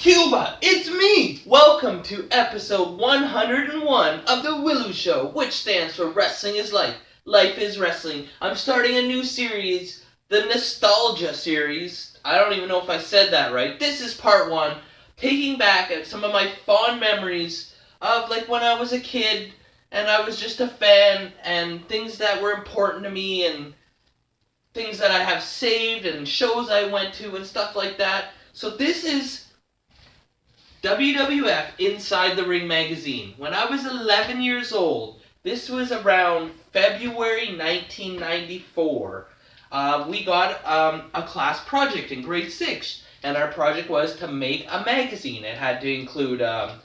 Cuba, it's me! Welcome to episode 101 of the W.I.L.L.I.W show, which stands for Wrestling is Life. Life is Wrestling. I'm starting a new series, the Nostalgia series. I don't even know if I said that right. This is part one, taking back at some of my fond memories of like when I was a kid and I was just a fan and things that were important to me and things that I have saved and shows I went to and stuff like that. So this is WWF Inside the Ring magazine. When I was 11 years old, this was around February 1994, we got a class project in grade 6, and our project was to make a magazine. It had to include an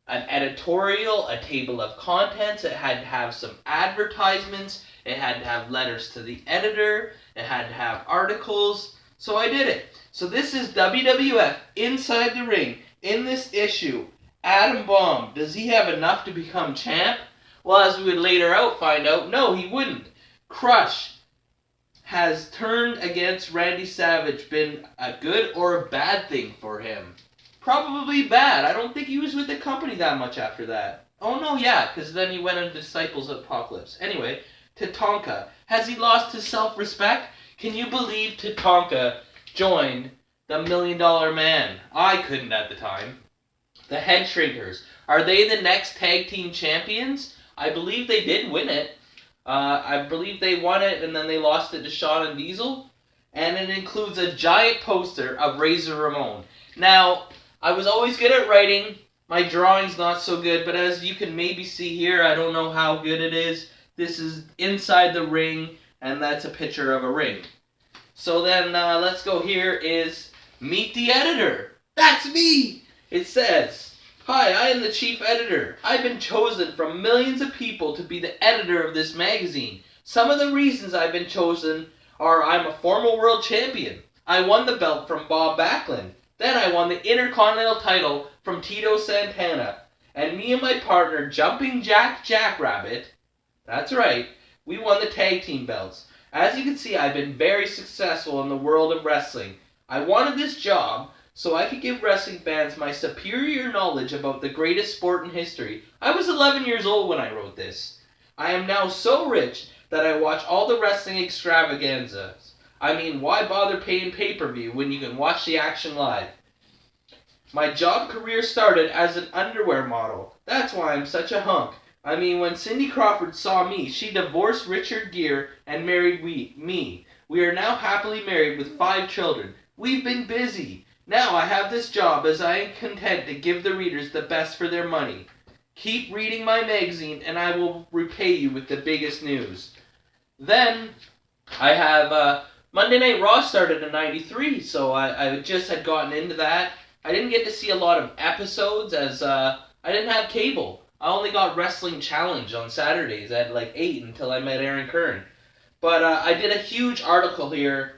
editorial, a table of contents, it had to have some advertisements, it had to have letters to the editor, it had to have articles, so I did it. So this is WWF Inside the Ring. In this issue, Adam Bomb, does he have enough to become champ? Well, as we would later find out, no, he wouldn't. Crush has turned against Randy Savage been a good or a bad thing for him? Probably bad. I don't think he was with the company that much after that. Oh no, yeah, because then he went into Disciples of Apocalypse. Anyway, Tatanka, has he lost his self-respect? Can you believe Tatanka joined the $1 Million Man? I couldn't at the time. The Head Shrinkers, are they the next tag team champions? I believe they did win it. I believe they won it and then they lost it to Shawn and Diesel. And it includes a giant poster of Razor Ramon. Now, I was always good at writing. My drawing's not so good, but as you can maybe see here, I don't know how good it is. This is Inside the Ring, and that's a picture of a ring. So then, let's go here is Meet the Editor. That's me! It says, "Hi, I am the chief editor. I've been chosen from millions of people to be the editor of this magazine. Some of the reasons I've been chosen are I'm a former world champion. I won the belt from Bob Backlund. Then I won the Intercontinental title from Tito Santana. And me and my partner, Jumping Jack Jackrabbit," that's right, "we won the tag team belts. As you can see, I've been very successful in the world of wrestling. I wanted this job so I could give wrestling fans my superior knowledge about the greatest sport in history. I was 11 years old when I wrote this. I am now so rich that I watch all the wrestling extravaganzas. I mean, why bother paying pay-per-view when you can watch the action live? My job career started as an underwear model. That's why I'm such a hunk. I mean, when Cindy Crawford saw me, she divorced Richard Gere and married me. We are now happily married with 5 children. We've been busy. Now I have this job as I am content to give the readers the best for their money. Keep reading my magazine and I will repay you with the biggest news." Then I have Monday Night Raw started in 93, so I just had gotten into that. I didn't get to see a lot of episodes as I didn't have cable. I only got Wrestling Challenge on Saturdays at like 8 until I met Aaron Kern. But I did a huge article here.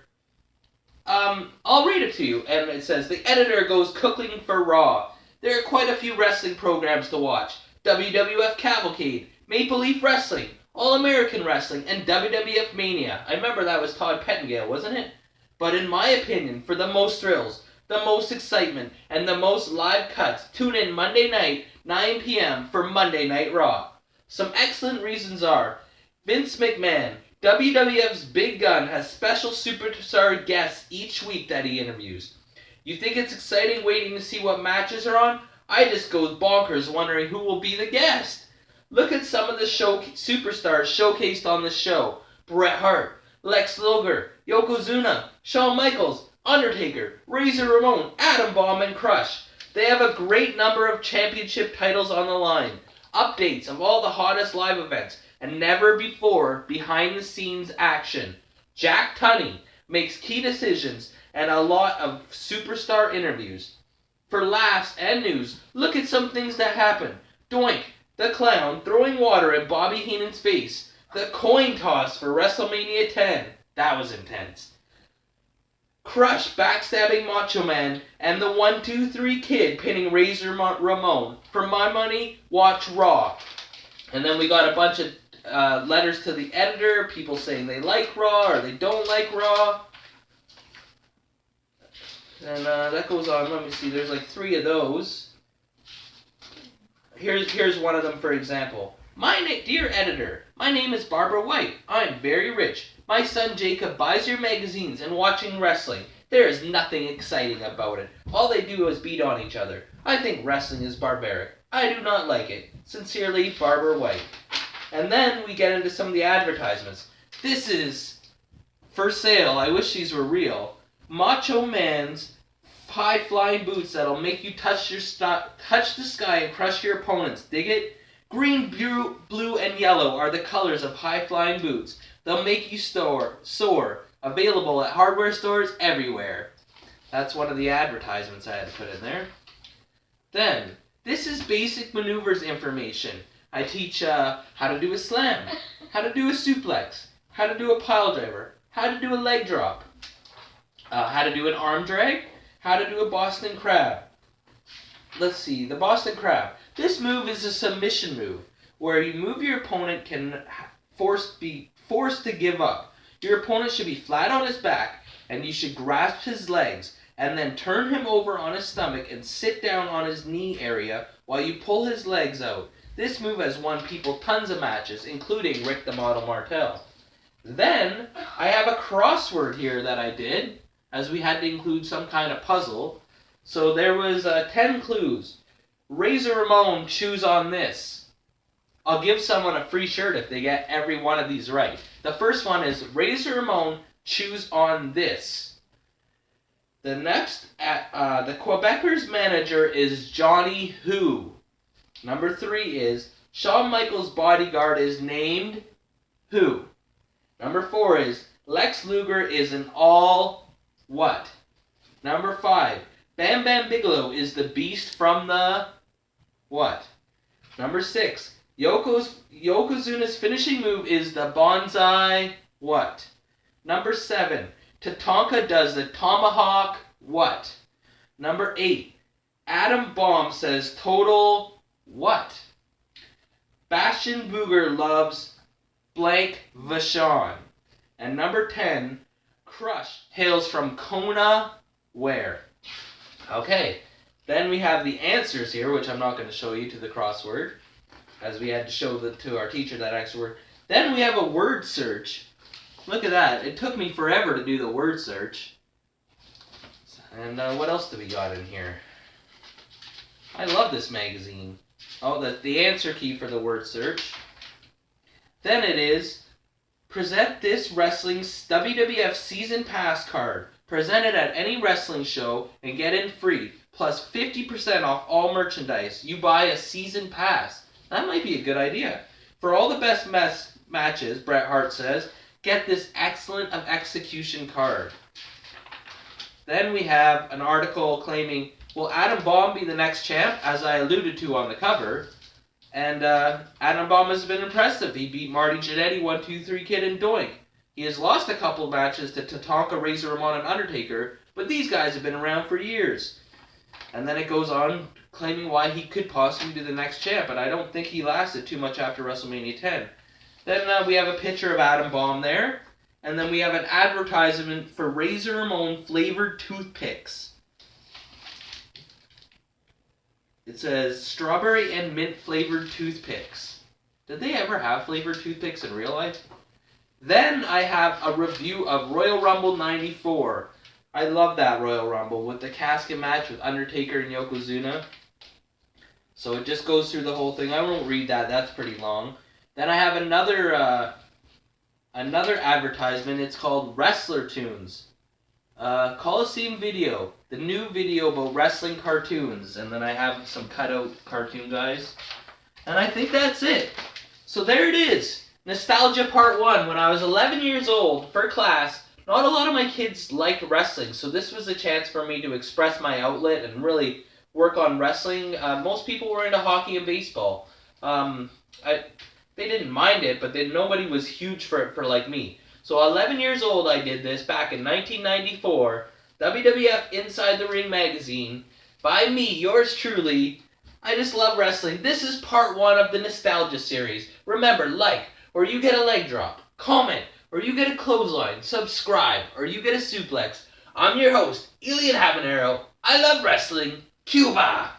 I'll read it to you, and it says, "The editor goes cooking for Raw. There are quite a few wrestling programs to watch. WWF Cavalcade, Maple Leaf Wrestling, All-American Wrestling, and WWF Mania." I remember that was Todd Pettengill, wasn't it? "But in my opinion, for the most thrills, the most excitement, and the most live cuts, tune in Monday night, 9 p.m. for Monday Night Raw. Some excellent reasons are Vince McMahon, WWF's big gun, has special superstar guests each week that he interviews. You think it's exciting waiting to see what matches are on? I just go bonkers wondering who will be the guest. Look at some of the superstars showcased on this show. Bret Hart, Lex Luger, Yokozuna, Shawn Michaels, Undertaker, Razor Ramon, Adam Bomb, and Crush. They have a great number of championship titles on the line. Updates of all the hottest live events, and never before behind-the-scenes action. Jack Tunney makes key decisions and a lot of superstar interviews. For laughs and news, look at some things that happen. Doink, the Clown throwing water at Bobby Heenan's face. The coin toss for WrestleMania 10. That was intense. Crush backstabbing Macho Man, and the 1-2-3 Kid pinning Razor Ramon. For my money, watch Raw." And then we got a bunch of letters to the editor, people saying they like Raw or they don't like Raw. And that goes on. Let me see. There's like 3 of those. Here's one of them, for example. Dear editor, my name is Barbara White. I'm very rich. My son Jacob buys your magazines and watching wrestling. There is nothing exciting about it. All they do is beat on each other. I think wrestling is barbaric. I do not like it. Sincerely, Barbara White. And then we get into some of the advertisements. This is for sale. I wish these were real. Macho Man's high-flying boots that'll make you touch the sky and crush your opponents. Dig it? Green, blue, and yellow are the colors of high-flying boots. They'll make you soar. Available at hardware stores everywhere. That's one of the advertisements I had to put in there. Then, this is basic maneuvers information. I teach how to do a slam, how to do a suplex, how to do a pile driver, how to do a leg drop, how to do an arm drag, how to do a Boston Crab. Let's see, the Boston Crab. This move is a submission move, where you move your opponent can be forced to give up. Your opponent should be flat on his back, and you should grasp his legs, and then turn him over on his stomach and sit down on his knee area while you pull his legs out. This move has won people tons of matches, including Rick the Model Martel. Then, I have a crossword here that I did, as we had to include some kind of puzzle. So there was 10 clues. Razor Ramon, choose on this. I'll give someone a free shirt if they get every one of these right. The first one is Razor Ramon, choose on this. The next, the Quebecers manager is Johnny Who. Number 3 is Shawn Michaels' bodyguard is named Who. Number 4 is Lex Luger is an all what? Number 5, Bam Bam Bigelow is the beast from the what? Number 6, Yokozuna's finishing move is the bonsai what? Number 7, Tatanka does the tomahawk what? Number 8, Adam Bomb says total what? Bastion Booger loves blank Vashon. And number 10, Crush hails from Kona where? Okay, then we have the answers here, which I'm not going to show you to the crossword, as we had to show to our teacher that extra word. Then we have a word search. Look at that. It took me forever to do the word search. And what else do we got in here? I love this magazine. Oh, the answer key for the word search. Then it is, present this wrestling's WWF Season Pass card. Present it at any wrestling show and get in free, plus 50% off all merchandise. You buy a Season Pass. That might be a good idea. For all the best matches, Bret Hart says, get this excellent of execution card. Then we have an article claiming, will Adam Bomb be the next champ, as I alluded to on the cover? And Adam Bomb has been impressive. He beat Marty Jannetty, 1, 2, 3 Kid, and Doink. He has lost a couple matches to Tatanka, Razor Ramon, and Undertaker, but these guys have been around for years. And then it goes on claiming why he could possibly be the next champ, but I don't think he lasted too much after WrestleMania 10. Then we have a picture of Adam Bomb there, and then we have an advertisement for Razor Ramon flavored toothpicks. It says strawberry and mint flavored toothpicks. Did they ever have flavored toothpicks in real life? Then I have a review of Royal Rumble 94. I love that Royal Rumble with the casket match with Undertaker and Yokozuna. So it just goes through the whole thing. I won't read that. That's pretty long. Then I have another advertisement. It's called Wrestler Tunes. Coliseum Video. The new video about wrestling cartoons. And then I have some cutout cartoon guys. And I think that's it. So there it is. Nostalgia Part 1. When I was 11 years old, for class, not a lot of my kids liked wrestling, so this was a chance for me to express my outlet and really work on wrestling. Most people were into hockey and baseball. They didn't mind it, but nobody was huge for it like me. So 11 years old I did this back in 1994, WWF Inside the Ring magazine, by me, yours truly. I just love wrestling. This is part 1 of the Nostalgia series. Remember, like, or you get a leg drop, comment, or you get a clothesline, subscribe, or you get a suplex. I'm your host, Elian Habanero. I love wrestling. Cuba!